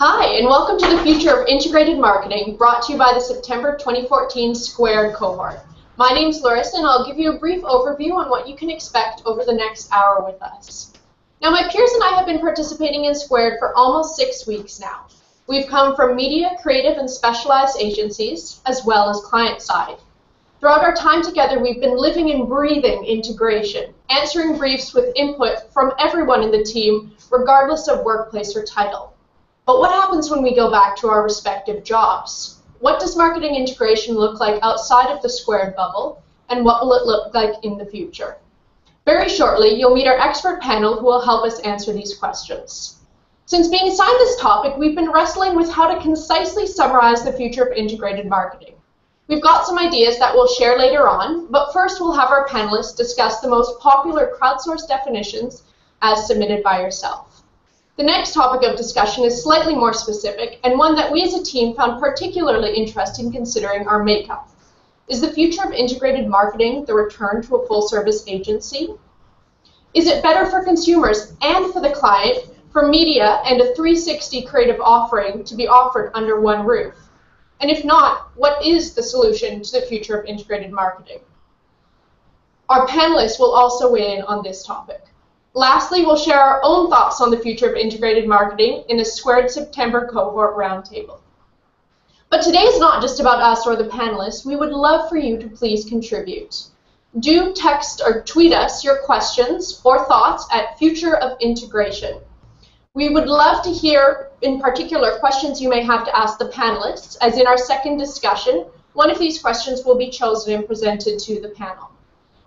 Hi, and welcome to the Future of Integrated Marketing, brought to you by the September 2014 Squared cohort. My name's Larissa, and I'll give you a brief overview on what you can expect over the next hour with us. Now, my peers and I have been participating in Squared for almost 6 weeks now. We've come from media, creative, and specialized agencies, as well as client side. Throughout our time together, we've been living and breathing integration, answering briefs with input from everyone in the team, regardless of workplace or title. But what happens when we go back to our respective jobs? What does marketing integration look like outside of the Squared bubble, and what will it look like in the future? Very shortly, you'll meet our expert panel who will help us answer these questions. Since being assigned this topic, we've been wrestling with how to concisely summarize the future of integrated marketing. We've got some ideas that we'll share later on, but first we'll have our panelists discuss the most popular crowdsourced definitions as submitted by yourself. The next topic of discussion is slightly more specific, and one that we as a team found particularly interesting considering our makeup. Is the future of integrated marketing the return to a full-service agency? Is it better for consumers and for the client for media and a 360 creative offering to be offered under one roof? And if not, what is the solution to the future of integrated marketing? Our panelists will also weigh in on this topic. Lastly, we'll share our own thoughts on the future of integrated marketing in a Squared September cohort roundtable. But today is not just about us or the panelists. We would love for you to please contribute. Do text or tweet us your questions or thoughts at Future of Integration. We would love to hear, in particular, questions you may have to ask the panelists, as in our second discussion, one of these questions will be chosen and presented to the panel.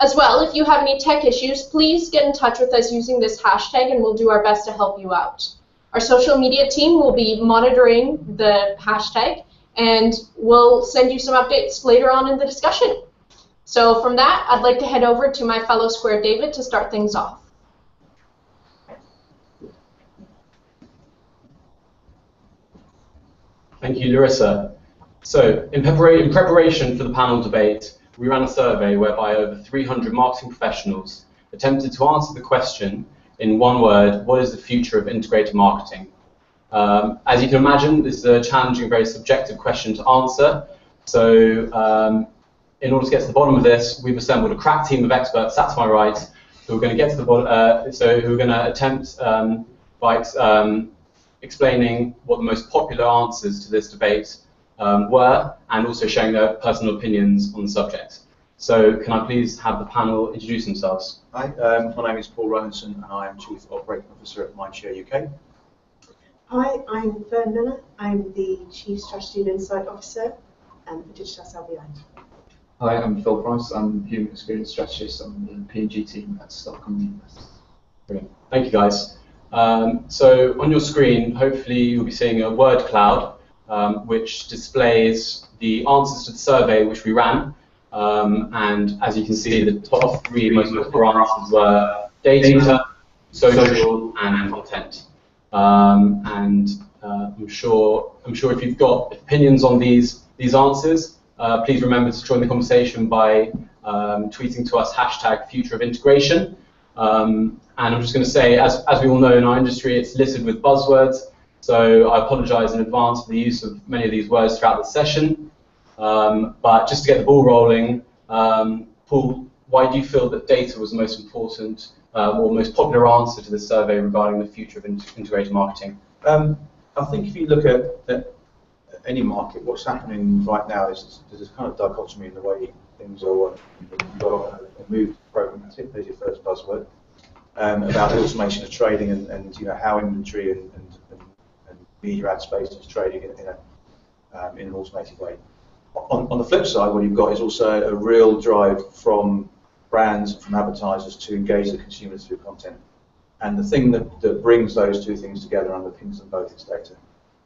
As well, if you have any tech issues, please get in touch with us using this hashtag and we'll do our best to help you out. Our social media team will be monitoring the hashtag and we'll send you some updates later on in the discussion. So from that, I'd like to head over to my fellow Square David to start things off. Thank you, Larissa. So in preparation for the panel debate, we ran a survey whereby over 300 marketing professionals attempted to answer the question in one word: what is the future of integrated marketing? As you can imagine, this is a challenging, very subjective question to answer. So in order to get to the bottom of this, we've assembled a crack team of experts sat to my right who are going to get to the bottom, who are going to attempt by explaining what the most popular answers to this debate were, and also sharing their personal opinions on the subject. So can I please have the panel introduce themselves? Hi, my name is Paul Rowanson and I am Chief Operating Officer at Mindshare UK. Hi, I'm Fern Miller. I'm the Chief Strategy and Insight Officer for Digital SLBI. Hi, I'm Phil Price. I'm Human Experience Strategist on the P&G team at Stockholm University. Brilliant. Thank you, guys. So on your screen, hopefully you'll be seeing a word cloud which displays the answers to the survey which we ran. And as you can see, the top 3 most popular answers were data, social, and content. I'm sure if you've got opinions on these answers, please remember to join the conversation by tweeting to us #FutureOfIntegration. And I'm just going to say, as we all know in our industry, it's littered with buzzwords. So I apologize in advance for the use of many of these words throughout the session. But just to get the ball rolling, Paul, why do you feel that data was the most important or most popular answer to this survey regarding the future of integrated marketing? I think if you look at any market, what's happening right now is there's a kind of dichotomy in the way things are working. You've got a move to programmatic, there's your first buzzword, about the automation of trading and you know, how inventory and media ad space is trading in an automated way. On the flip side, what you've got is also a real drive from brands and from advertisers to engage the consumers through content. And the thing that brings those two things together, underpins them both, is data.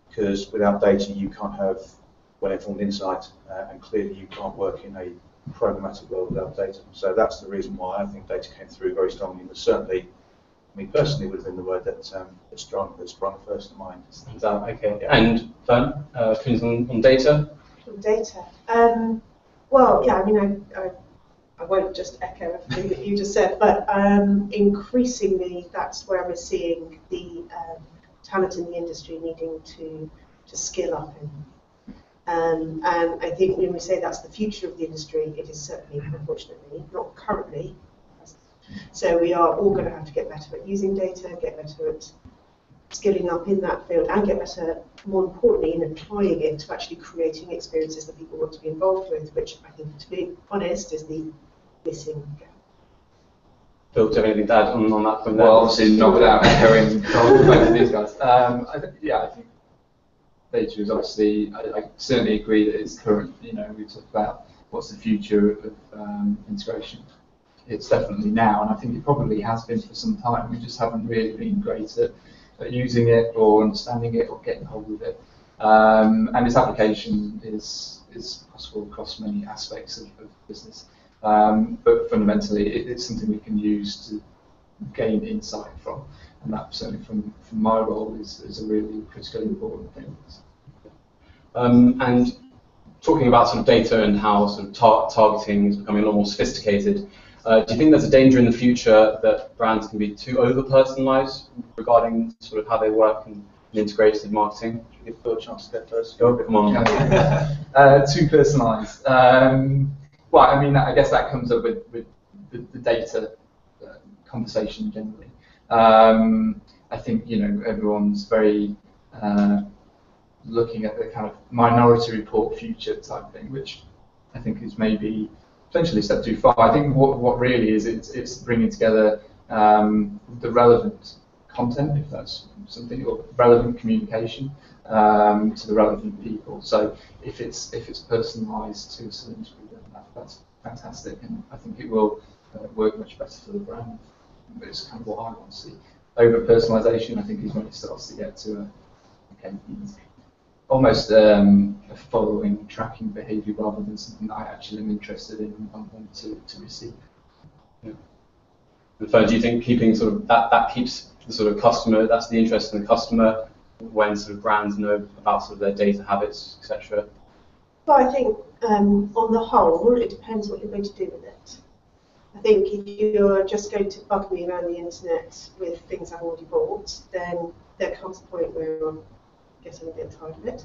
Because without data, you can't have well-informed insight, and clearly you can't work in a programmatic world without data. So that's the reason why I think data came through very strongly. But certainly, me personally, would have been the word that sprung first to mind. Okay. And Fern, opinions on data? Data. Well, yeah, I mean, I won't just echo everything that you just said, but increasingly that's where we're seeing the talent in the industry needing to skill up in. And I think when we say that's the future of the industry, it is certainly, unfortunately, not currently. So we are all going to have to get better at using data, get better at skilling up in that field, and get better, more importantly, in applying it to actually creating experiences that people want to be involved with, which I think, to be honest, is the missing gap. Phil, do you have anything to add on that point? Well, obviously not without echoing both of these guys. I think data is obviously, I certainly agree that it's current, we talk about what's the future of integration. It's definitely now, and I think it probably has been for some time. We just haven't really been great at using it or understanding it or getting hold of it. And its application is possible across many aspects of business. But fundamentally, it's something we can use to gain insight from, and that certainly from my role is a really critically important thing. And talking about sort of data and how sort of targeting is becoming a lot more sophisticated, do you think there's a danger in the future that brands can be too over-personalised regarding sort of how they work in integrated marketing? Should we give Phil a chance to go first? Go, come on. Too personalised. Well, I mean, I guess that comes up with the data conversation generally. I think everyone's very looking at the kind of Minority Report future type thing, which I think is maybe potentially a step too far. I think what really is it's bringing together the relevant content, if that's something, or relevant communication to the relevant people. So if it's personalised to a certain degree, then that's fantastic, and I think it will work much better for the brand. It's kind of what I want to see. Over personalisation, I think, is when it starts to get to almost a following, tracking behaviour rather than something that I actually am interested in and want to receive. Yeah. And so do you think keeping sort of that keeps the sort of customer, that's the interest in the customer when sort of brands know about sort of their data habits, etc.? Well, I think on the whole, it depends what you're going to do with it. I think if you're just going to bug me around the internet with things I've already bought, then there comes a point where I'm getting a bit tired of it.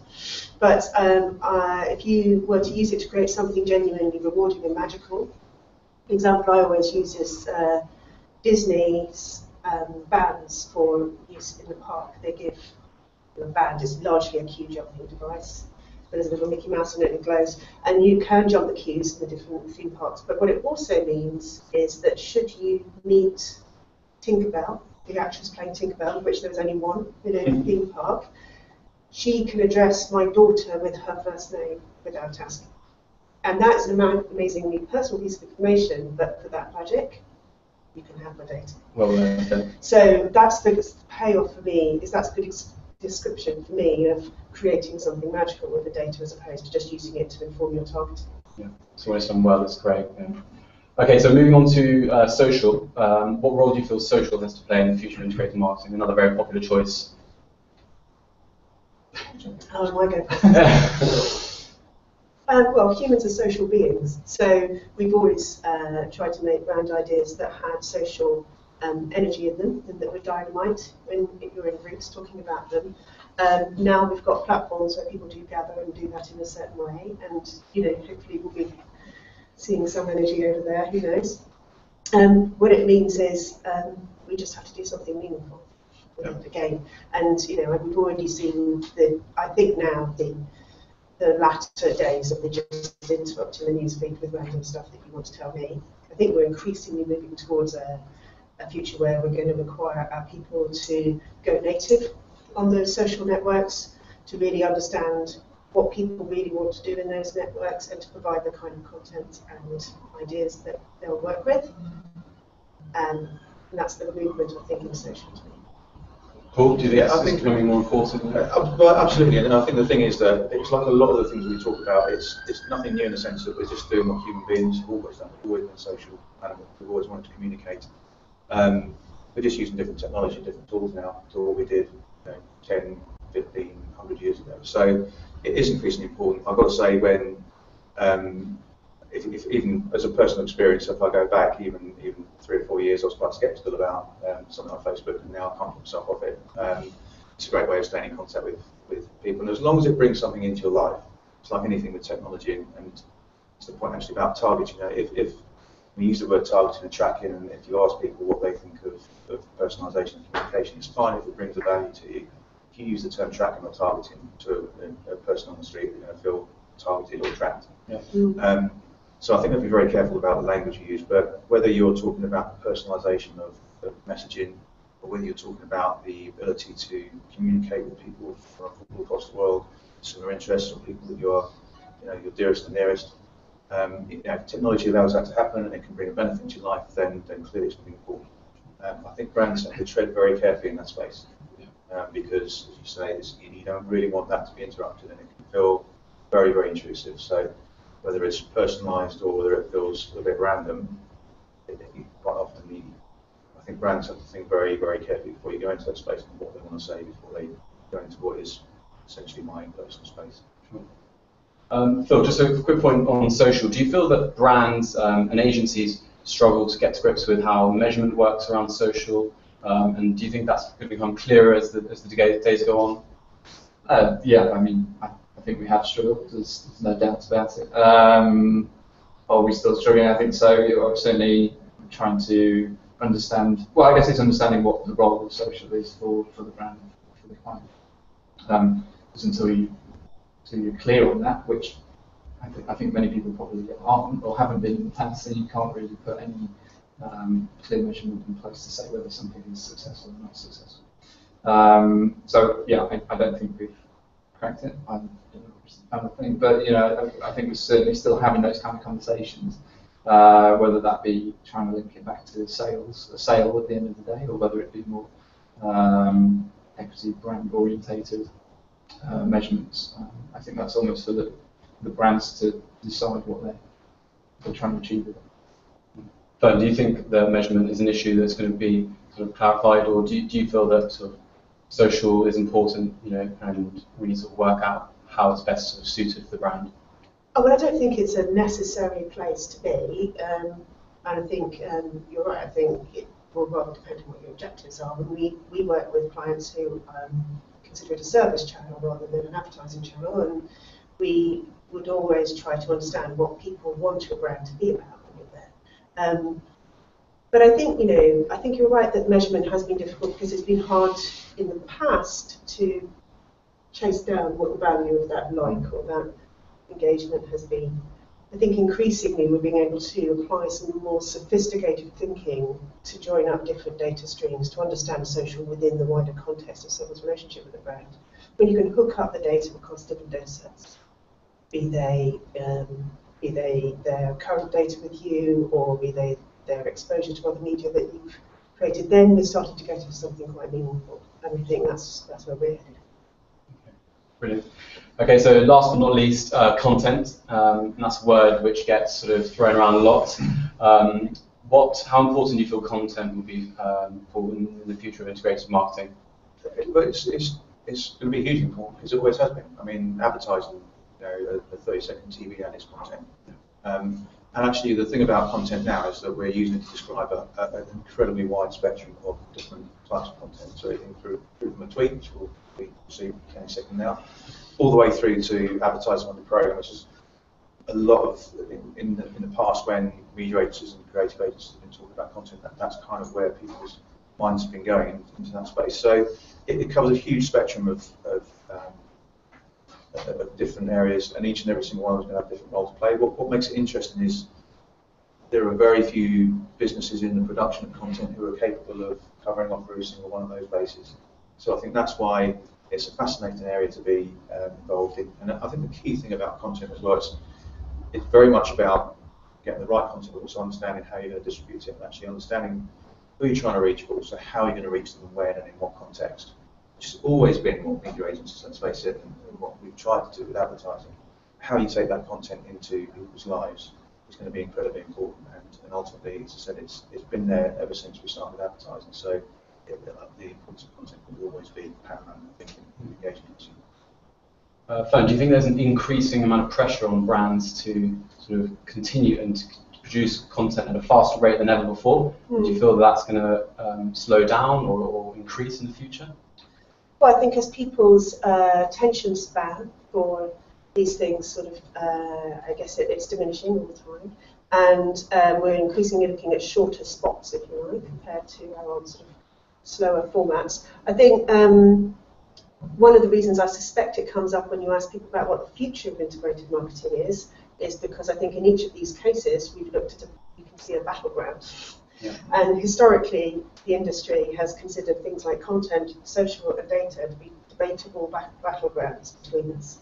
But if you were to use it to create something genuinely rewarding and magical, the example I always use is Disney's bands for use in the park. They give, a band is largely a queue jumping device. There's a little Mickey Mouse in it and glows, and you can jump the queues in the different theme parks. But what it also means is that should you meet Tinkerbell, the actress playing Tinkerbell, of which there was only one in a theme park, she can address my daughter with her first name without asking. And that's an amazingly personal piece of information, but for that magic, you can have my data. Well, okay. So that's the payoff for me, that's a good description for me of creating something magical with the data as opposed to just using it to inform your targeting. Yeah, so when it's done well, that's great. Yeah. Okay, so moving on to social. What role do you feel social has to play in the future of integrated marketing? Another very popular choice. How am I going? Well, humans are social beings, so we've always tried to make brand ideas that had social energy in them, and that were dynamite when you're in groups talking about them. Now we've got platforms where people do gather and do that in a certain way, and hopefully we'll be seeing some energy over there. Who knows? What it means is we just have to do something meaningful with it again. And we've already seen I think now the latter days of the just interrupting the newsfeed with random stuff that you want to tell me. I think we're increasingly moving towards a future where we're going to require our people to go native on those social networks, to really understand what people really want to do in those networks, and to provide the kind of content and ideas that they'll work with. And that's the movement, I think, in social to me. Paul, do you think it's becoming more important? Well, absolutely, and I think the thing is that it's like a lot of the things we talk about, it's nothing new in the sense that we're just doing what human beings have always done. We've always been social animals, we've always wanted to communicate. We're just using different technology, different tools now to what we did 10, 15, 100 years ago. So it is increasingly important. I've got to say, when if even as a personal experience, if I go back even 3 or 4 years, I was quite sceptical about something like Facebook, and now I can't keep myself off it. it's a great way of staying in contact with people. And as long as it brings something into your life, it's like anything with technology, and it's the point actually about targeting. If we use the word targeting and tracking, and if you ask people what they think of personalisation and communication, it's fine if it brings a value to you. If you use the term tracking or targeting to a person on the street, they're going to feel targeted or tracked. Yeah. So I think I'd be very careful about the language you use, but whether you're talking about the personalisation of messaging, or whether you're talking about the ability to communicate with people from all across the world, similar interests, or people that you're, your dearest and nearest, if technology allows that to happen and it can bring a benefit to your life, then clearly it's really important. I think brands have to tread very carefully in that space, because, as you say, you don't really want that to be interrupted, and it can feel very, very intrusive. So whether it's personalised or whether it feels a bit random, quite often I think brands have to think very, very carefully before you go into that space and what they want to say before they go into what is essentially my personal space. Sure. Phil, just a quick point on social. Do you feel that brands and agencies struggle to get to grips with how measurement works around social? And do you think that's going to become clearer as the days go on? Yeah, I mean, I think we have struggled. There's no doubt about it. Are we still struggling? I think so. We're certainly trying to understand. Well, I guess it's understanding what the role of social is for the brand, for the client. Because until you're clear on that, which I think many people probably aren't or haven't been in the past, then you can't really put any clear measurement in place to say whether something is successful or not successful. So yeah, I don't think we've cracked it. Kind of thing, but I think we're certainly still having those kind of conversations, whether that be trying to link it back to a sale at the end of the day, or whether it be more equity brand orientated measurements. I think that's almost for the brands to decide what they're trying to achieve with it. But do you think the measurement is an issue that's going to be sort of clarified, or do you feel that sort of social is important, and we need to work out how it's best sort of suited for the brand? Oh, well, I don't think it's a necessary place to be, and I think you're right. I think it will rather depend on what your objectives are. When we work with clients who consider it a service channel rather than an advertising channel, and we would always try to understand what people want your brand to be about when you're there. But I think you're right that measurement has been difficult because it's been hard in the past to chase down what the value of that like or that engagement has been. I think increasingly we're being able to apply some more sophisticated thinking to join up different data streams to understand social within the wider context of someone's relationship with a brand. When you can hook up the data across different data sets, be they their current data with you, or be they their exposure to other media that you've created, then we're starting to get into something quite meaningful, and I think that's where we're headed. Brilliant. Okay, so last but not least, content. And that's a word which gets sort of thrown around a lot. How important do you feel content will be in the future of integrated marketing? But it's going to be hugely important, because it always has been. I mean, advertising, a 30-second TV ad is content. And actually, the thing about content now is that we're using it to describe an incredibly wide spectrum of different types of content. So everything through from a tweet, which we'll see any second now, all the way through to advertising on the program, which is a lot of in the past when media agencies and creative agencies have been talking about content. That's kind of where people's minds have been going into that space. So it covers a huge spectrum of different areas, and each and every single one is going to have a different role to play. What makes it interesting is there are very few businesses in the production of content who are capable of covering off every single one of those bases. So I think that's why it's a fascinating area to be involved in. And I think the key thing about content as well is it's very much about getting the right content, but also understanding how you're going to distribute it, and actually understanding who you're trying to reach, but also how you're going to reach them and when and in what context. Which has always been what media agencies, let's face it, and what we've tried to do with advertising. How you take that content into people's lives is going to be incredibly important, and ultimately, as I said, it's been there ever since we started advertising. So the importance of content will always be paramount, I think, in engagement. Fern, do you think there's an increasing amount of pressure on brands to sort of continue and to produce content at a faster rate than ever before? Do you feel that that's going to slow down or increase in the future? Well, I think as people's attention span for these things sort of, I guess it's diminishing all the time. And we're increasingly looking at shorter spots, if you like, compared to our old sort of slower formats. I think one of the reasons I suspect it comes up when you ask people about what the future of integrated marketing is because I think in each of these cases we've looked at, you can see a battleground. Yeah. And historically, the industry has considered things like content, social, and data to be debatable battlegrounds between us.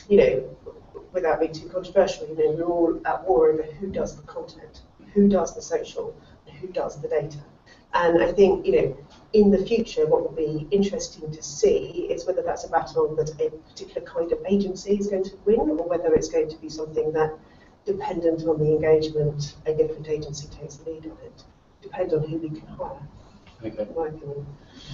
You know, without being too controversial, you know, we're all at war over who does the content, who does the social, and who does the data. And I think, you know, in the future, what will be interesting to see is whether that's a battle that a particular kind of agency is going to win, or whether it's going to be something that, dependent on the engagement, a different agency takes the lead on it. Depends on who we can hire. Okay. In my opinion.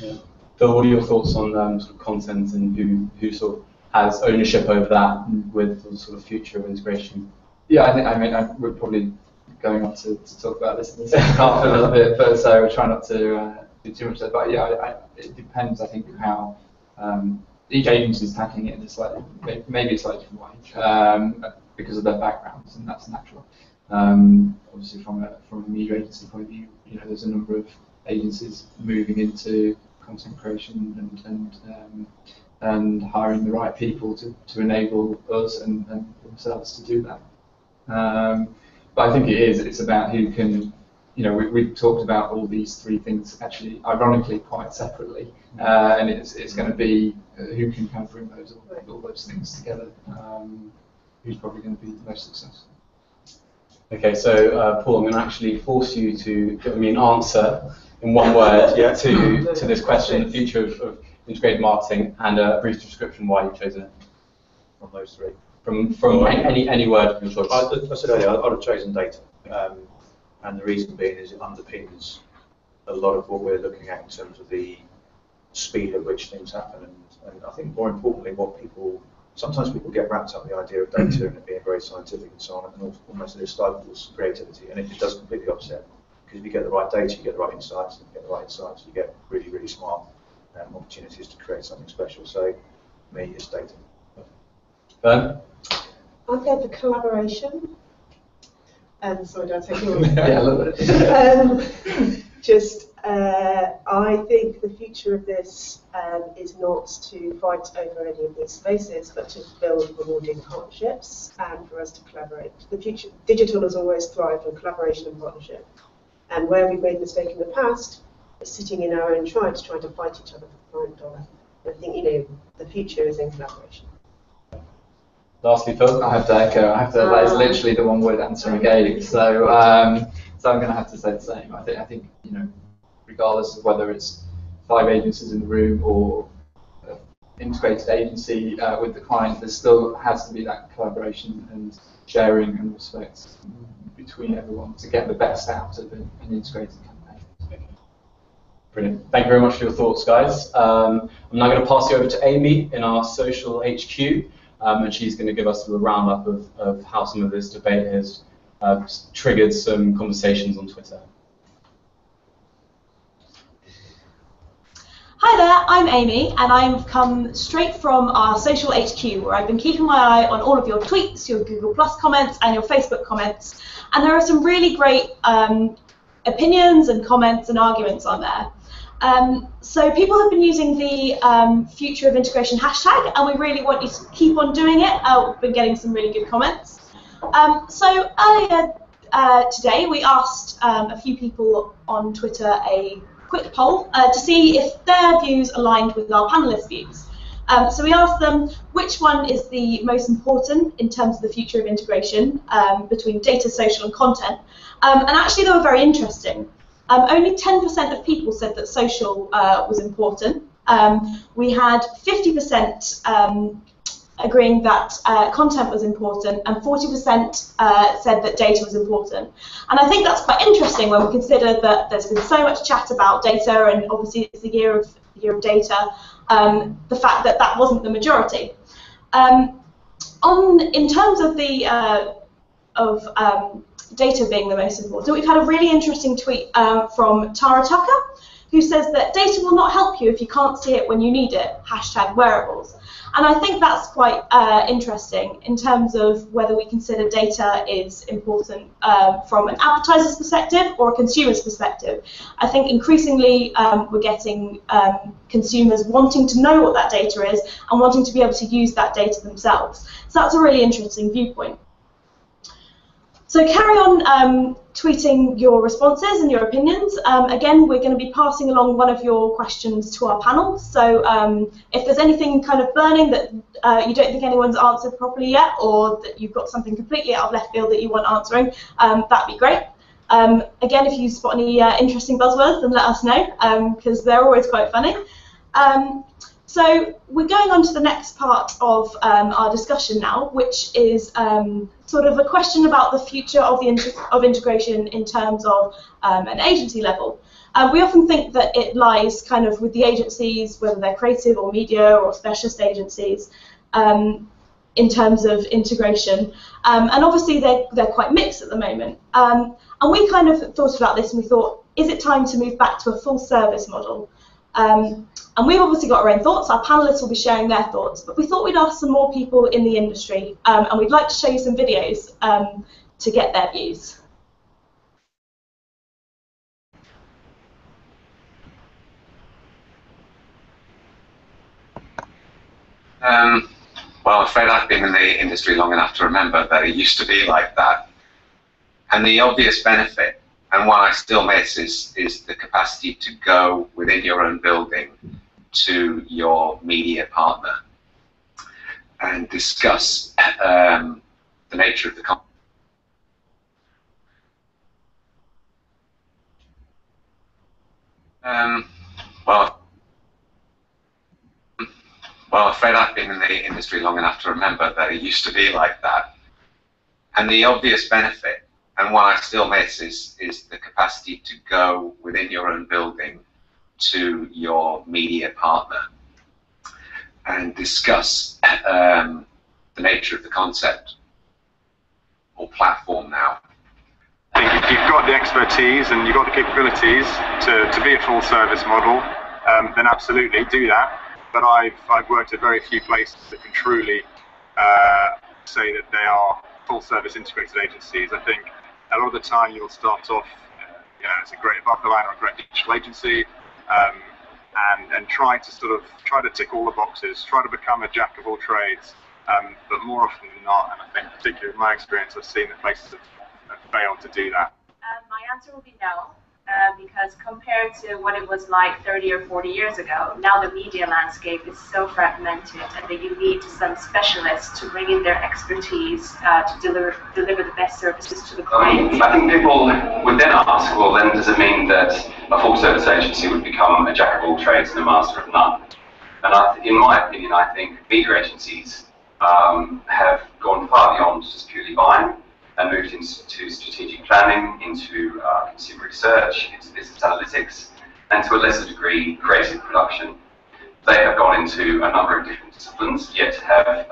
Yeah. Phil, what are your thoughts on sort of content and who sort of has ownership over that with the sort of future of integration? Yeah, I mean, we're probably going on to talk about this in the second half a little bit, but so we'll try not to do too much there. But yeah, it depends, I think, how each agency is tackling it in a slightly, maybe a slightly different way, because of their backgrounds, and that's natural. Obviously, from a media agency point of view, you know, there's a number of agencies moving into content creation and hiring the right people to enable us and themselves to do that. But I think it's about who can, you know, we've talked about all these three things actually, ironically, quite separately, and it's going to be who can kind of bring all those things together, who's probably going to be the most successful. Okay, so Paul, I'm going to actually force you to give me an answer in one word to this question, the future of integrated marketing, and a brief description why you've chosen it. From those three. From any word of your choice. I said earlier, I'd have chosen data, and the reason being is it underpins a lot of what we're looking at in terms of the speed at which things happen, and I think more importantly, sometimes people get wrapped up in the idea of data and it being very scientific and so on, and almost it stifles creativity, and it just does completely opposite. Because if you get the right data, you get the right insights, and if you get the right insights, you get really, really smart opportunities to create something special. So, for me, it's data. Ben? I'll go for collaboration. Sorry, don't take yours. Yeah, a little bit. I think the future of this is not to fight over any of these spaces, but to build rewarding partnerships and for us to collaborate. The future, digital has always thrived on collaboration and partnership. And where we've made a mistake in the past is sitting in our own tribes trying to fight each other for the $5. I think, you know, the future is in collaboration. Lastly, Phil? I have to echo. That is literally the one-word answer again. So I'm going to have to say the same. I think you know, regardless of whether it's 5 agencies in the room or an integrated agency with the client, there still has to be that collaboration and sharing and respect between everyone to get the best out of an integrated campaign. Okay. Brilliant. Thank you very much for your thoughts, guys. I'm now going to pass you over to Amy in our social HQ. And she's going to give us a little roundup of how some of this debate has triggered some conversations on Twitter. Hi there, I'm Amy, and I've come straight from our social HQ, where I've been keeping my eye on all of your tweets, your Google Plus comments, and your Facebook comments. And there are some really great opinions and comments and arguments on there. So people have been using the future of integration hashtag, and we really want you to keep on doing it. We've been getting some really good comments. So earlier today, we asked a few people on Twitter a quick poll to see if their views aligned with our panelists' views. So we asked them which one is the most important in terms of the future of integration between data, social, and content. And actually, they were very interesting. Only 10% of people said that social was important. We had 50% agreeing that content was important, and 40% said that data was important. And I think that's quite interesting when we consider that there's been so much chat about data, and obviously it's the year of data. The fact that that wasn't the majority. In terms of the data being the most important, we've had a really interesting tweet from Tara Tucker, who says that data will not help you if you can't see it when you need it, #wearables. And I think that's quite interesting in terms of whether we consider data is important from an advertiser's perspective or a consumer's perspective. I think increasingly we're getting consumers wanting to know what that data is and wanting to be able to use that data themselves. So that's a really interesting viewpoint. So carry on tweeting your responses and your opinions. Again, we're going to be passing along one of your questions to our panel. So if there's anything kind of burning that you don't think anyone's answered properly yet, or that you've got something completely out of left field that you want answering, that'd be great. Again, if you spot any interesting buzzwords, then let us know, because they're always quite funny. So we're going on to the next part of our discussion now, which is sort of a question about the future of integration in terms of an agency level. We often think that it lies kind of with the agencies, whether they're creative or media or specialist agencies, in terms of integration. And obviously they're quite mixed at the moment. And we kind of thought about this and we thought, is it time to move back to a full service model? And we've obviously got our own thoughts, our panellists will be sharing their thoughts, but we thought we'd ask some more people in the industry, and we'd like to show you some videos to get their views. Well, I'm afraid I've been in the industry long enough to remember that it used to be like that. And the obvious benefit, and what I still miss, is the capacity to go within your own building to your media partner and discuss the nature of the content. Well, I'm afraid I've been in the industry long enough to remember that it used to be like that. And the obvious benefit, and what I still miss, is the capacity to go within your own building to your media partner and discuss the nature of the concept or platform now. I think if you've got the expertise and you've got the capabilities to be a full service model, then absolutely do that. But I've worked at very few places that can truly say that they are full service integrated agencies. I think a lot of the time you'll start off as a great above the line or a great digital agency, and try to tick all the boxes, try to become a jack of all trades, but more often than not, and I think particularly in my experience, I've seen that places have failed to do that. My answer will be no, because compared to what it was like 30 or 40 years ago, now the media landscape is so fragmented, and that you need some specialists to bring in their expertise to deliver the best services to the client. I think people would then ask, well, then does it mean that a full service agency would become a jack of all trades and a master of none? And in my opinion, I think media agencies have gone far beyond just purely buying and moved into strategic planning, into consumer research, into business analytics, and to a lesser degree, creative production. They have gone into a number of different disciplines, yet have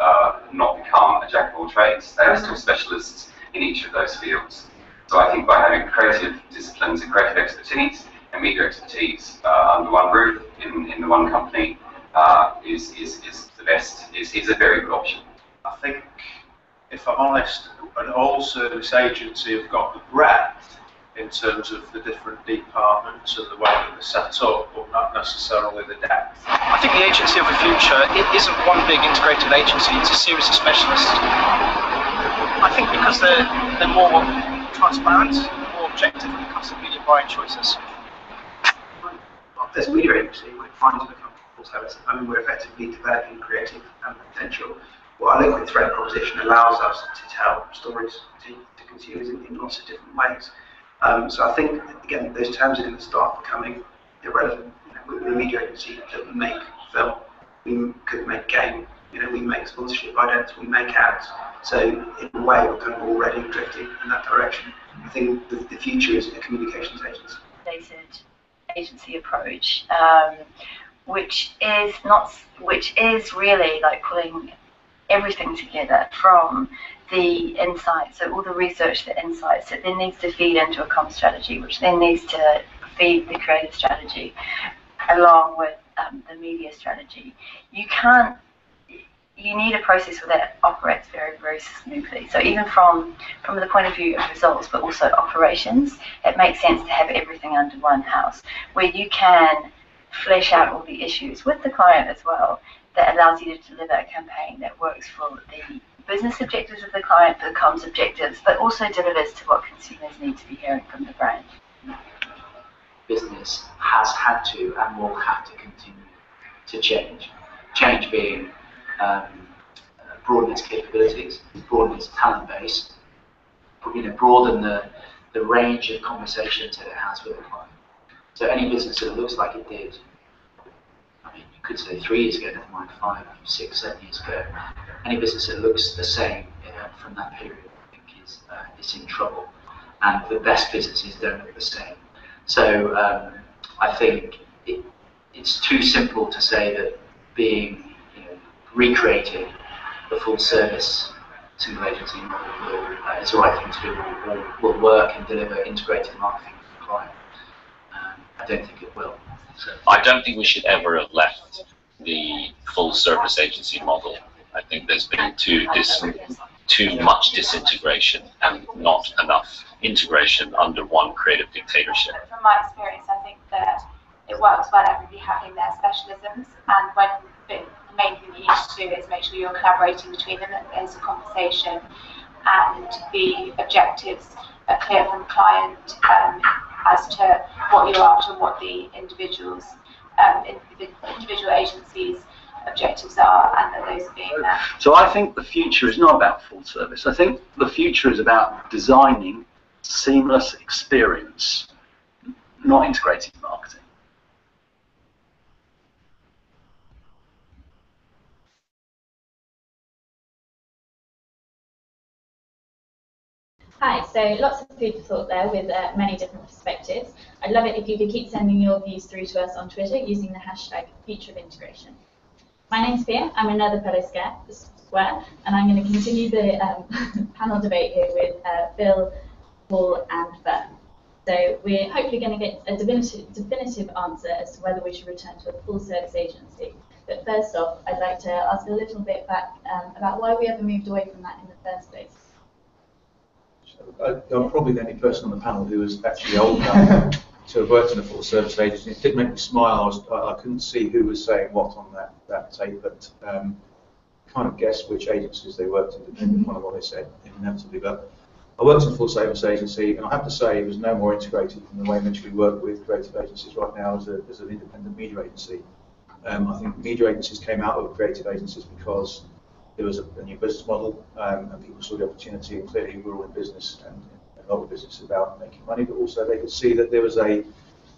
not become a jack of all trades. They are still specialists in each of those fields. So I think by having creative disciplines and creative expertise and media expertise under one roof in the one company is the best, is a very good option. I think, if I'm honest, an all-service agency have got the breadth in terms of the different departments and the way that they're set up, but not necessarily the depth. I think the agency of the future, it isn't one big integrated agency, it's a series of specialists. I think because they're more transparent, more objective when it comes to media buying choices. As a media agency, we're trying to become full service. I mean, we're effectively developing creative potential. What our liquid thread proposition allows us to tell stories to consumers in lots of different ways. So I think, again, those terms are going to start becoming irrelevant. We're a media agency that make film, we could make game, we make sponsorship idents, we make ads. So in a way, we're kind of already drifting in that direction. I think the future is a communications agency. Agency approach, which is really like pulling everything together from the insights, so all the research, the insights, that then needs to feed into a comm strategy, which then needs to feed the creative strategy along with the media strategy. You need a process where that operates very, very smoothly. So even from the point of view of results, but also operations, it makes sense to have everything under one house, where you can flesh out all the issues with the client as well, that allows you to deliver a campaign that works for the business objectives of the client, the comms objectives, but also delivers to what consumers need to be hearing from the brand. Business has had to and will have to continue to change. Change being broaden its capabilities, broaden its talent base, broaden the range of conversations that it has with the client. So any business that looks like it did, I mean, you could say 3 years ago, never mind 5, 6, 7 years ago, any business that looks the same from that period, I think is in trouble. And the best businesses don't look the same. So I think it's too simple to say that recreating the full service single agency model is the right thing to do, will work and deliver integrated marketing for the client. I don't think it will. So. I don't think we should ever have left the full service agency model. I think there's been too much disintegration and not enough integration under one creative dictatorship. From my experience, I think that it works well everybody having their specialisms, and when the main thing you need to do is make sure you're collaborating between them, and there's a conversation, and the objectives are clear from the client as to what you're after and what the individual agencies' objectives are, and that those are being met. So I think the future is not about full service. I think the future is about designing seamless experience, not integrated marketing. Hi, so lots of food for thought there with many different perspectives. I'd love it if you could keep sending your views through to us on Twitter using the hashtag Future of Integration. My name's Pia, I'm another fellow Square, and I'm going to continue the panel debate here with Phil, Paul and Fern. So we're hopefully going to get a definitive answer as to whether we should return to a full service agency. But first off, I'd like to ask a little bit back about why we ever moved away from that in the first place. I'm probably the only person on the panel who was actually old enough to have worked in a full service agency. It did make me smile. I couldn't see who was saying what on that tape, but kind of guessed which agencies they worked in, depending on what they said, inevitably. But I worked in a full service agency, and I have to say it was no more integrated than the way in which we work with creative agencies right now as an independent media agency. I think media agencies came out of creative agencies because there was a new business model, and people saw the opportunity, and clearly we're all in business, and a lot of business about making money, but also they could see that there was and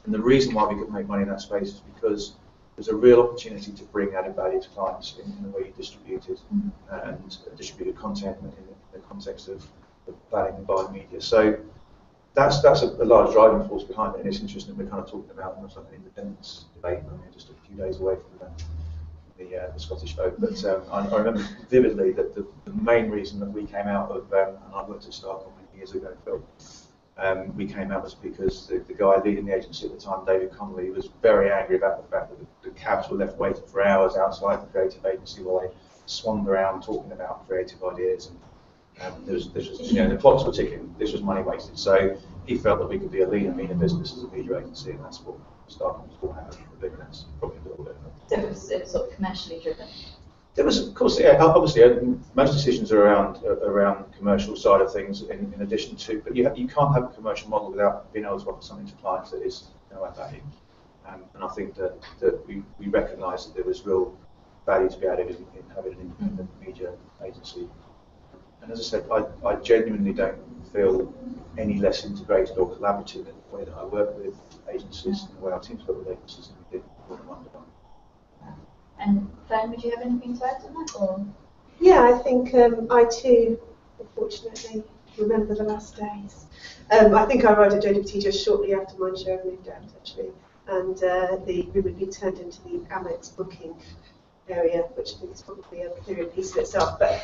the reason why we could make money in that space is because there's a real opportunity to bring added value to clients in the way you distributed and distributed content in the context of planning and buying media. So that's a large driving force behind it, and it's interesting that we're kind of talking about almost like an independence debate. I mean, just a few days away from the Scottish vote, but I remember vividly that the main reason that we came out of, and I worked at Starcom many years ago, Phil, we came out was because the guy leading the agency at the time, David Connolly, was very angry about the fact that the cabs were left waiting for hours outside the creative agency while they swung around talking about creative ideas, and the clocks were ticking. This was money wasted. So he felt that we could be a leaner, meaner business as a media agency, and that's what Starcom was born out of. I think that's probably a little bit. So it was sort of commercially driven. There was, of course, yeah, obviously, most decisions are around commercial side of things. In addition to, but you can't have a commercial model without being able to offer something to clients that is add value. And I think that we recognised that there was real value to be added in having an independent media agency. And as I said, I genuinely don't feel any less integrated or collaborative in the way that I work with agencies and the way our teams work with agencies than we did before the one. And Fern, would you have anything to add to that? Or? Yeah, I think I too, unfortunately, remember the last days. I think I arrived at JWT just shortly after Mindshare moved out, actually, and we would be turned into the Amex booking area, which I think is probably a period piece of itself. But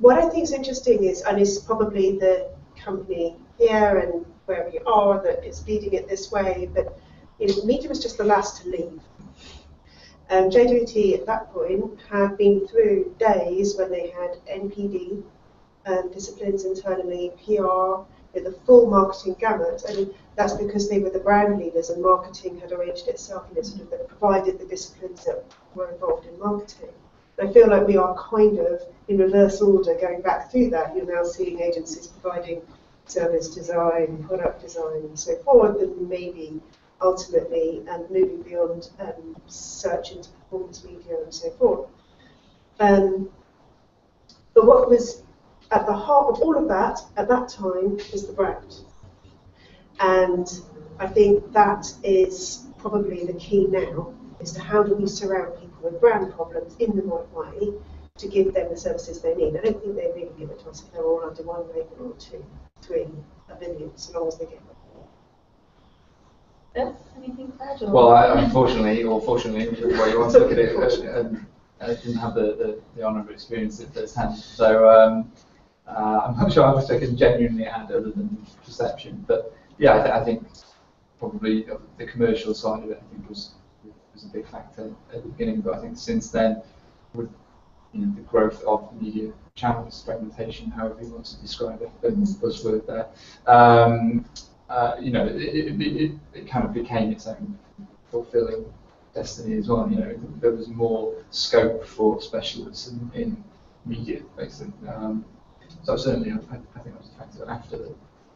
what I think is interesting is, and is probably the company here and where we are, that it's leading it this way, but media was just the last to leave. JWT at that point had been through days when they had NPD, disciplines internally, PR, with a full marketing gamut, and that's because they were the brand leaders and marketing had arranged itself, sort of that provided the disciplines that were involved in marketing. I feel like we are kind of in reverse order going back through that. You're now seeing agencies providing service design, product design, and so forth, and maybe ultimately moving beyond search into performance media and so forth. But what was at the heart of all of that at that time was the brand. And I think that is probably the key now, is to how do we surround people with brand problems in the right way to give them the services they need. I don't think they really give it to us if they're all under one label or two, three, a million, so long as they get it. Bill, anything to add? Well, unfortunately, or fortunately, the way you want to look at it, I didn't have the honour of experience at first hand. So I'm not sure how much I can genuinely add other than perception. But yeah, I think probably the commercial side of it, I think was a big factor at the beginning. But I think since then, with the growth of media channels, fragmentation, however you want to describe it, that's the buzzword there. It kind of became its own fulfilling destiny as well. There was more scope for specialists in media, basically. So certainly, I think that was a factor after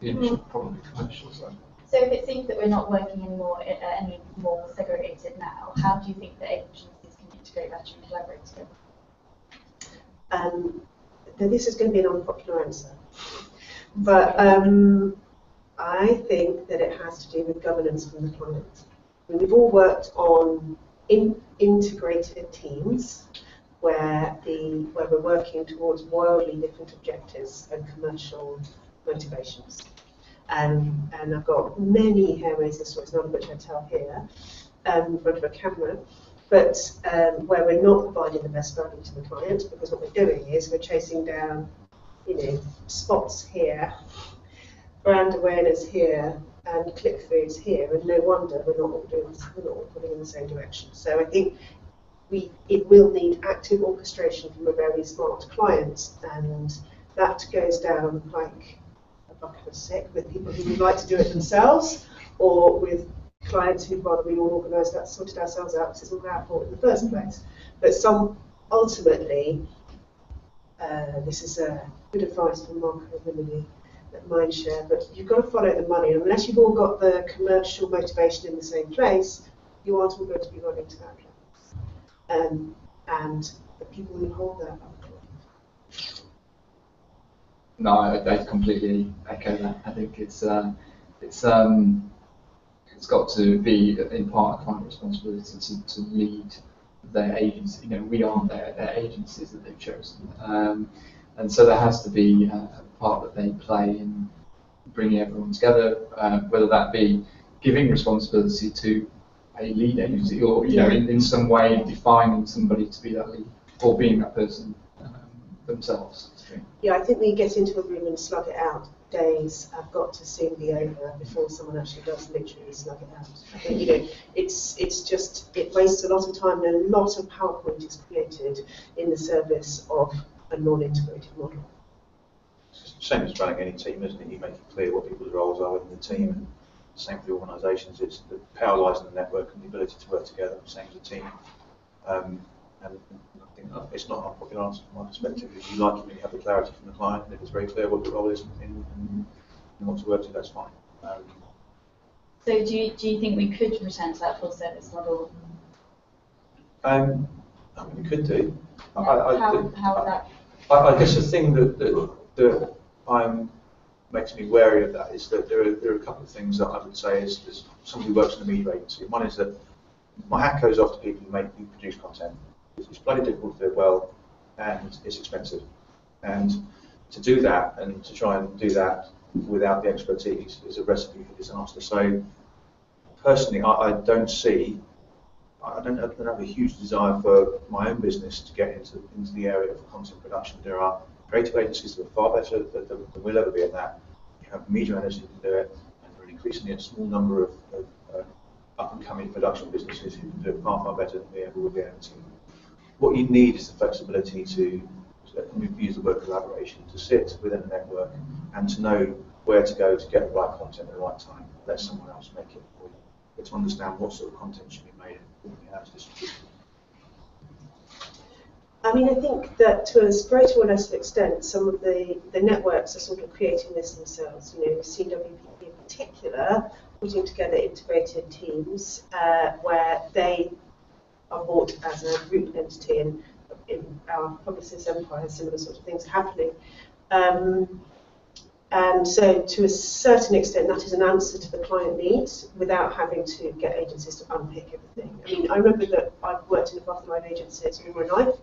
the initial probably commercial side. So if it seems that we're not working any more segregated now, how do you think that agencies can integrate better and collaborate together? This is going to be an unpopular answer, but I think that it has to do with governance from the client. We've all worked on integrated teams where we're working towards wildly different objectives and commercial motivations. And I've got many hair-raising stories, none of which I tell here, in front of a camera, but where we're not providing the best value to the client, because what we're doing is we're chasing down, spots here, brand awareness here, and click-throughs here, and no wonder we're not all pulling in the same direction. So I think it will need active orchestration from a very smart client, and that goes down like a bucket of sick with people who would like to do it themselves, or with clients who'd rather we all organised that, sorted ourselves out, because it's all our fault in the first place. But ultimately, this is good advice from Mark and Emily at Mindshare, but you've got to follow the money. Unless you've all got the commercial motivation in the same place, you aren't all going to be running to that place. And the people who hold that are the client. No, I completely echo that. I think it's got to be in part a client responsibility to lead their agency. We aren't their agencies that they've chosen, and so there has to be a part that they play in bringing everyone together, whether that be giving responsibility to a lead agency, or in some way defining somebody to be that lead, or being that person themselves. Yeah, I think we get into a room and slug it out. Days have got to soon be over before someone actually does literally slug it out. I think it wastes a lot of time and a lot of PowerPoint is created in the service of a non-integrated model. It's the same as running any team, isn't it? You make it clear what people's roles are within the team, and same for the organisations. It's the power lies in the network and the ability to work together, same as a team. And I think it's not an unpopular answer from my perspective. If you like it when you have the clarity from the client, and if it's very clear what the role is and what to work to, that's fine. So do you think we could return to that full service model? I mean, we could do. How would that? I guess the thing that makes me wary of that is that there are a couple of things that I would say as somebody who works in a media agency. One is that my hat goes off to people who produce content. It's bloody difficult to do it well, and it's expensive. And to do that, and to try and do that without the expertise, is a recipe for disaster. So, personally, I don't have a huge desire for my own business to get into the area of content production. There are creative agencies that are far better than we'll ever be at that. You have media managers who can do it, and increasingly a small number of up-and-coming production businesses who can do it far, far better than we ever would be able to. What you need is the flexibility to use the word collaboration, to sit within a network and to know where to go to get the right content at the right time. Let someone else make it for you. But to understand what sort of content should be made and how to distribute it. I mean, I think that to a greater or lesser extent, some of the networks are sort of creating this themselves. You know, CWPP in particular, putting together integrated teams where they are bought as a group entity, and in our publicist empire, similar sort of things are happening. And so to a certain extent, that is an answer to the client needs without having to get agencies to unpick everything. I mean, I remember that I've worked in above-the-line agencies all my life,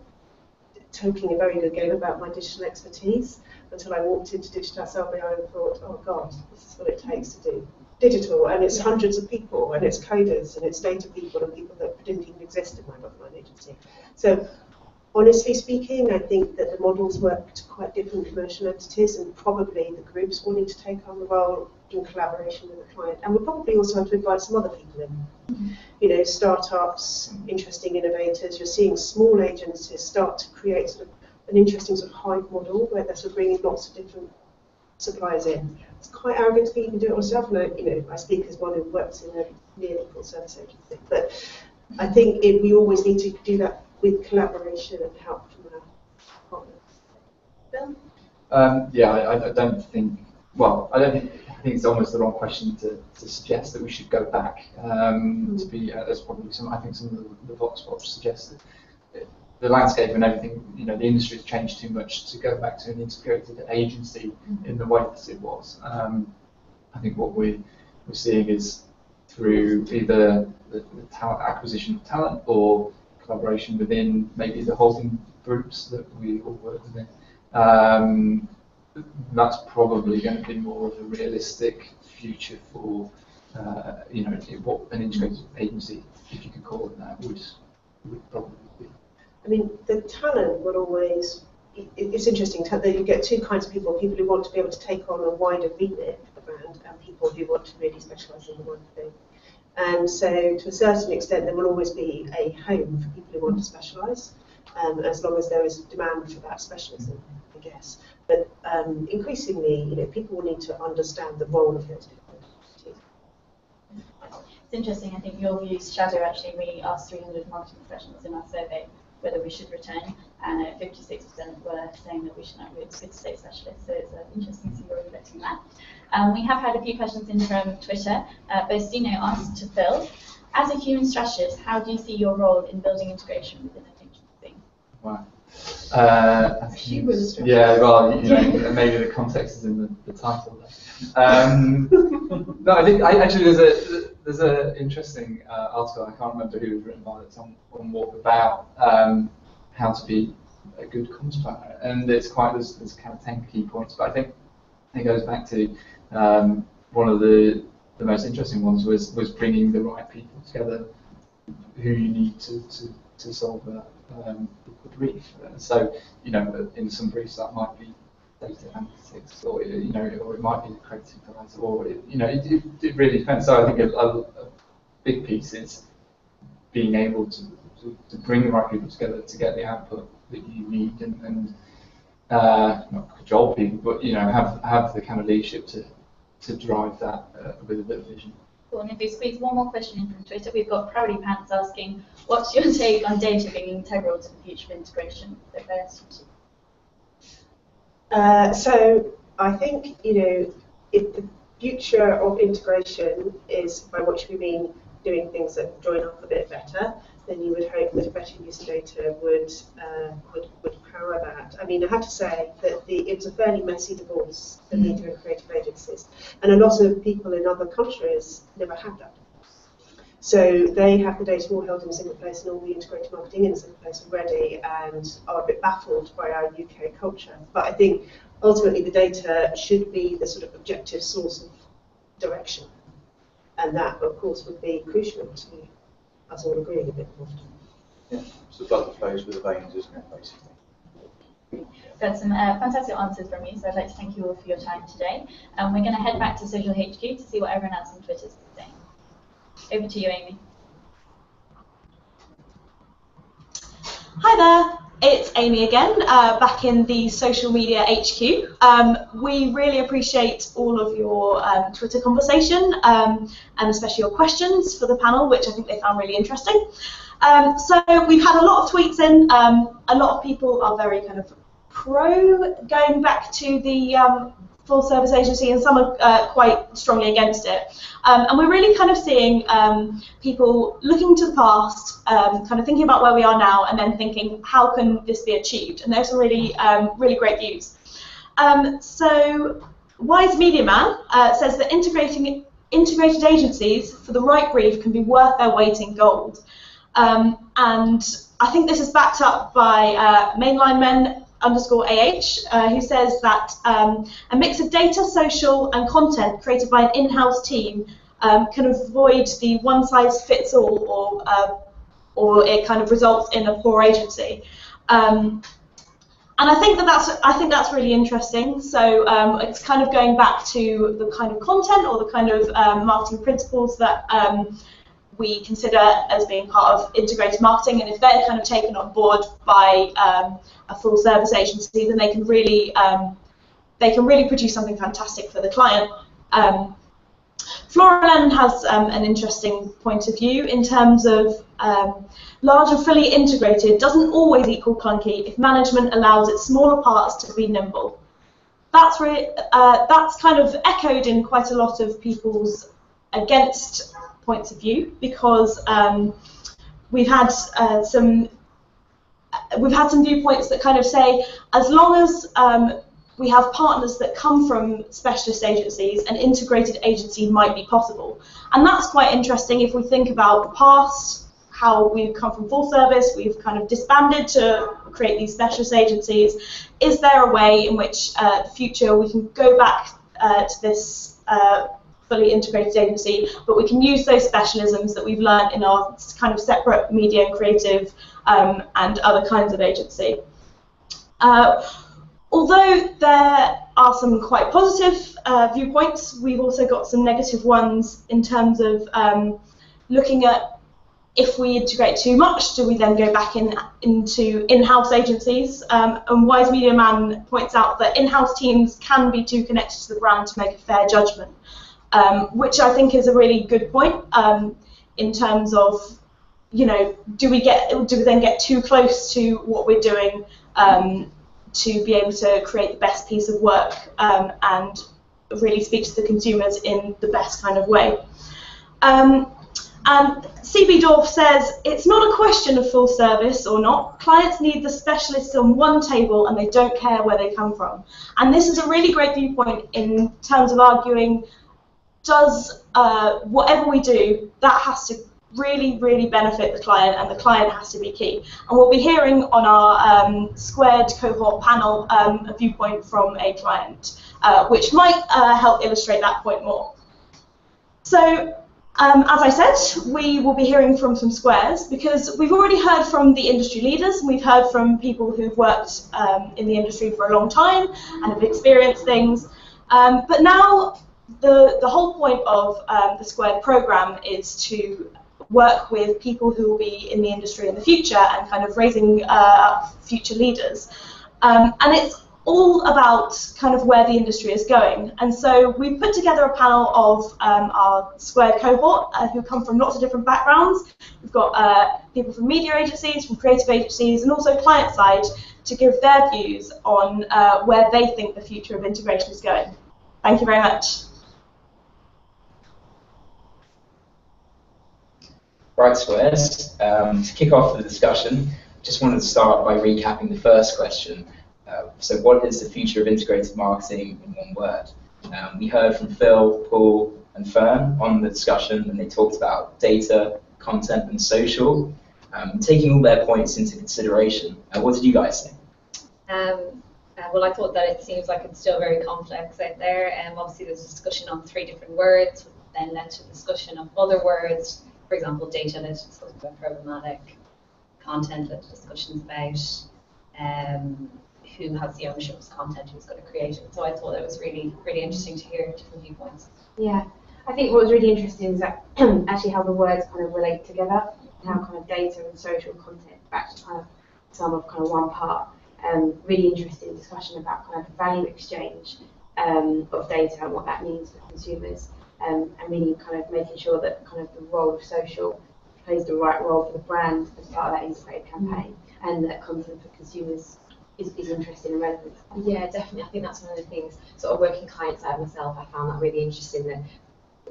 talking a very good game about my digital expertise until I walked into Digital SLBI and thought, oh God, this is what it takes to do digital, and it's hundreds of people, and it's coders, and it's data people, and people that didn't even exist in my above-the-line agency. So honestly speaking, I think that the models work to quite different commercial entities, and probably the groups will need to take on the role in collaboration with the client. And we'll probably also have to invite some other people in. You know, startups, interesting innovators. You're seeing small agencies start to create sort of an interesting sort of hive model where they're sort of bringing lots of different suppliers in. It's quite arrogant to think you can do it myself, and I speak as one who works in a nearly full service agency. But I think we always need to do that with collaboration and help from our partners. Bill? Yeah, I don't think. Well, I think it's almost the wrong question to suggest that we should go back to be. There's probably some. I think some of the Vox Watch suggested the landscape and everything. You know, the industry has changed too much to go back to an integrated agency in the way that it was. I think what we're seeing is through either the acquisition of talent or collaboration within maybe the holding groups that we all work within. That's probably going to be more of a realistic future for what an integrated agency, if you could call it that, would probably be. I mean, the talent will always. It's interesting that you get two kinds of people: people who want to be able to take on a wider remit for the brand, and people who want to really specialise in the one thing. And so, to a certain extent, there will always be a home for people who want to specialise, as long as there is demand for that specialism, I guess. But increasingly, people will need to understand the role of those different entities. It's interesting. I think your views shadow. Actually, we asked 300 marketing professionals in our survey whether we should retain, and 56% were saying that we should not. It's good to stay specialists. So it's interesting to see you're reflecting that. We have had a few questions in from Twitter. Bostino asked to Phil, as a human strategist, how do you see your role in building integration within an agency? Wow. Yeah, well, maybe the context is in the title there. No, I think actually there's a interesting article, I can't remember who was written by it, on Walk about how to be a good comms planner, and there's kind of 10 key points, but I think it goes back to one of the most interesting ones was bringing the right people together who you need to solve the brief. So, in some briefs that might be data analytics, or or it might be the creative guys, or it really depends. So I think a big piece is being able to bring the right people together to get the output that you need, and not cajole people, but have the kind of leadership to drive that with a bit of vision. Cool. And if we squeeze one more question in from Twitter, we've got Proudly Pants asking, what's your take on data being integral to the future of integration? So I think, if the future of integration is, by which we mean doing things that join up a bit better, then you would hope that a better use of data would power that. I mean, I have to say that it was a fairly messy divorce, the media and creative agencies, and a lot of people in other countries never had that. So they have the data all held in a single place and all the integrated marketing in a single place already, and are a bit baffled by our UK culture. But I think ultimately the data should be the sort of objective source of direction, and that, of course, would be crucial to us all agreeing a bit more. Yeah, it's the blood that flows with the veins, isn't it, basically? Got some fantastic answers from you, so I'd like to thank you all for your time today. We're going to head back to Social HQ to see what everyone else on Twitter is saying. Over to you, Amy. Hi there, it's Amy again, back in the Social Media HQ. We really appreciate all of your Twitter conversation and especially your questions for the panel, which I think they found really interesting. So we've had a lot of tweets in. A lot of people are very kind of pro going back to the full service agency, and some are quite strongly against it. And we're really kind of seeing people looking to the past, kind of thinking about where we are now, and then thinking, how can this be achieved? And there's some really, really great views. So Wise Media Man says that integrated agencies for the right brief can be worth their weight in gold. And I think this is backed up by mainlinemen_AH, who says that a mix of data, social, and content created by an in-house team can avoid the one-size-fits-all, or it kind of results in a poor agency. And I think that's really interesting. So it's kind of going back to the kind of content or the kind of marketing principles that we consider as being part of integrated marketing, and if they're kind of taken on board by a full service agency, then they can really produce something fantastic for the client. Flora has an interesting point of view in terms of large and fully integrated doesn't always equal clunky if management allows its smaller parts to be nimble. That's kind of echoed in quite a lot of people's against points of view, because we've had some viewpoints that kind of say, as long as we have partners that come from specialist agencies, an integrated agency might be possible. And that's quite interesting if we think about the past, how we've come from full service, we've kind of disbanded to create these specialist agencies. Is there a way in which the future we can go back to this fully integrated agency, but we can use those specialisms that we've learned in our kind of separate media and creative and other kinds of agency? Although there are some quite positive viewpoints, we've also got some negative ones in terms of looking at, if we integrate too much, do we then go back into in-house agencies? And Wise Media Man points out that in-house teams can be too connected to the brand to make a fair judgment, which I think is a really good point in terms of, you know, do we then get too close to what we're doing to be able to create the best piece of work and really speak to the consumers in the best kind of way. And CB Dorf says, it's not a question of full service or not. Clients need the specialists on one table and they don't care where they come from. And this is a really great viewpoint in terms of arguing, does whatever we do, that has to really, really benefit the client, and the client has to be key. And we'll be hearing on our squared cohort panel a viewpoint from a client, which might help illustrate that point more. So, as I said, we will be hearing from some squares, because we've already heard from the industry leaders, and we've heard from people who've worked in the industry for a long time and have experienced things. But now the whole point of the Squared program is to work with people who will be in the industry in the future and kind of raising future leaders. And it's all about kind of where the industry is going. And so we've put together a panel of our Squared cohort who come from lots of different backgrounds. We've got people from media agencies, from creative agencies, and also client side to give their views on where they think the future of integration is going. Thank you very much. Right, Squares. To kick off the discussion, just wanted to start by recapping the first question. So what is the future of integrated marketing in one word? We heard from Phil, Paul, and Fern on the discussion, and they talked about data, content, and social, taking all their points into consideration. What did you guys think? Well, I thought that it seems like it's still very complex out there. Obviously, there's a discussion on 3 different words, then led to a discussion of other words. For example, data, there's discussions about programmatic, content, there's discussions about who has the ownership of this content, who's going to create it. So I thought that was really, really interesting to hear different viewpoints. Yeah, I think what was really interesting is that actually how the words kind of relate together, and how kind of data and social content actually kind of sum of kind of one part. Really interesting discussion about kind of the value exchange of data and what that means for consumers, and really kind of making sure that kind of the role of social plays the right role for the brand as part of that integrated campaign, and that content for consumers is interesting and relevant. Yeah, definitely. I think that's one of the things, sort of working client side myself, I found that really interesting, that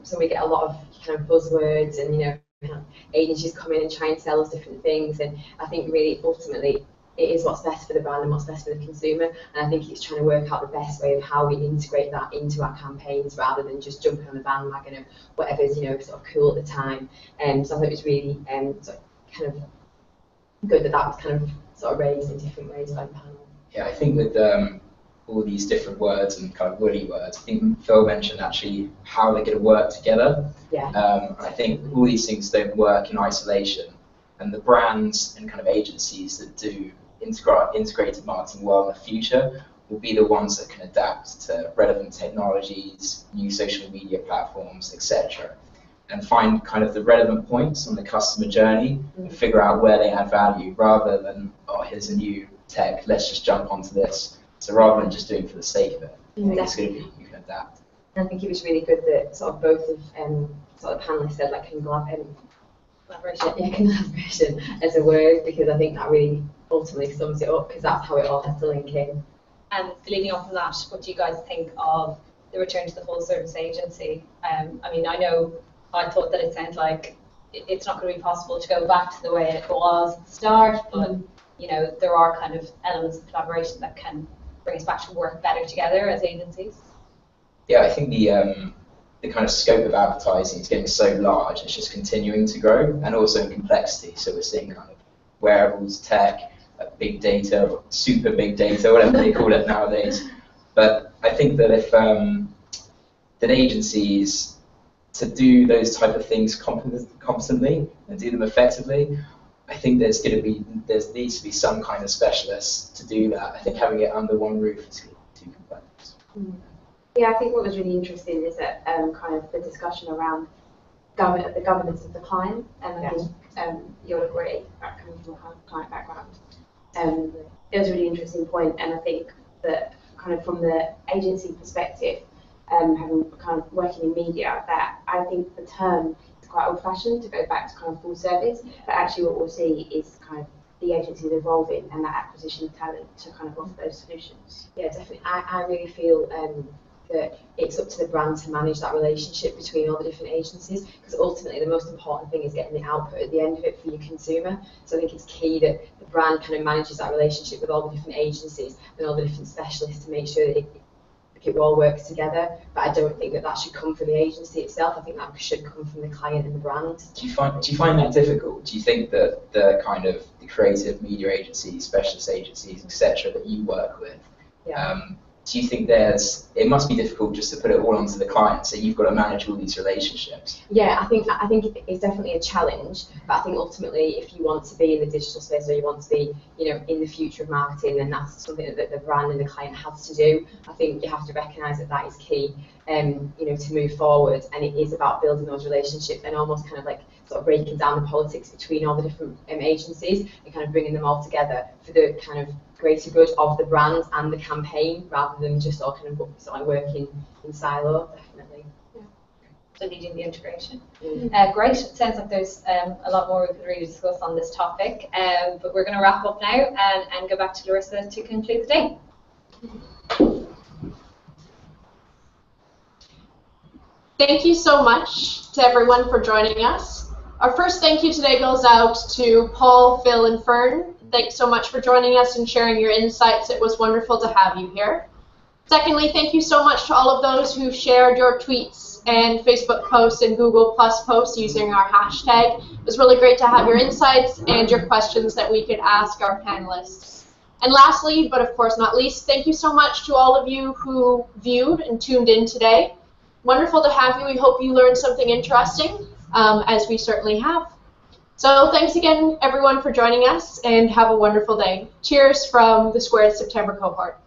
so we get a lot of kind of buzzwords and, you know, kind of agencies come in and try and sell us different things, and I think really ultimately it is what's best for the brand and what's best for the consumer, and I think it's trying to work out the best way of how we integrate that into our campaigns rather than just jumping on the bandwagon of whatever's, you know, sort of cool at the time. So I thought it was really sort of kind of good that that was kind of sort of raised in different ways by the panel. Yeah, I think with all these different words and kind of woolly words, I think Phil mentioned actually how they're going to work together. Yeah. I think all these things don't work in isolation, and the brands and kind of agencies that do integrated marketing well in the future will be the ones that can adapt to relevant technologies, new social media platforms, etc., and find kind of the relevant points on the customer journey and figure out where they add value, rather than, oh, here's a new tech, let's just jump onto this. So rather than just doing it for the sake of it, I think it's going to be, you can adapt. And I think it was really good that sort of both of sort of the panelists said like collaboration, yeah, collaboration as a word, because I think that really ultimately sums it up, because that's how it all has to link in. And leading on from that, what do you guys think of the return to the full service agency? I mean, I thought that it sounds like it's not going to be possible to go back to the way it was at the start, but you know, there are kind of elements of collaboration that can bring us back to work better together as agencies. Yeah, I think the kind of scope of advertising is getting so large, it's just continuing to grow, and also in complexity. So we're seeing kind of wearables, tech, big data, or super big data, whatever they call it nowadays. But I think that if that agencies to do those type of things competently and do them effectively, I think there needs to be some kind of specialist to do that. I think having it under one roof is too complex. Yeah, I think what was really interesting is that kind of the discussion around the governance of the client, and I think you'll agree, that coming from a client background. It was a really interesting point, and I think that kind of from the agency perspective, having kind of working in media, that I think the term is quite old-fashioned to go back to kind of full service, but actually what we'll see is kind of the agencies evolving and that acquisition of talent to kind of offer those solutions. Yeah, definitely. I really feel that it's up to the brand to manage that relationship between all the different agencies, because ultimately the most important thing is getting the output at the end of it for your consumer. So I think it's key that the brand kind of manages that relationship with all the different agencies and all the different specialists to make sure that it all works together. But I don't think that that should come from the agency itself. I think that should come from the client and the brand. Do you find that difficult? Do you think that the kind of the creative media agencies, specialist agencies, etc., that you work with, do you think it must be difficult just to put it all onto the client, so you've got to manage all these relationships? Yeah, I think it's definitely a challenge, but I think ultimately if you want to be in the digital space, or you want to be, you know, in the future of marketing, then that's something that the brand and the client has to do. I think you have to recognise that that is key, you know, to move forward, and it is about building those relationships and almost kind of like sort of breaking down the politics between all the different agencies and kind of bringing them all together for the kind of greater good of the brand and the campaign, rather than just all kind of sort of working in silo. Definitely. Yeah. So leading the integration. Great. It sounds like there's a lot more we could really discuss on this topic, but we're going to wrap up now and go back to Larissa to conclude the day. Thank you so much to everyone for joining us. Our first thank you today goes out to Paul, Phil, and Fern. Thanks so much for joining us and sharing your insights. It was wonderful to have you here. Secondly, thank you so much to all of those who shared your tweets and Facebook posts and Google Plus posts using our hashtag. It was really great to have your insights and your questions that we could ask our panelists. And lastly, but of course not least, thank you so much to all of you who viewed and tuned in today. Wonderful to have you. We hope you learned something interesting, as we certainly have. So thanks again, everyone, for joining us, and have a wonderful day. Cheers from the Squared September cohort.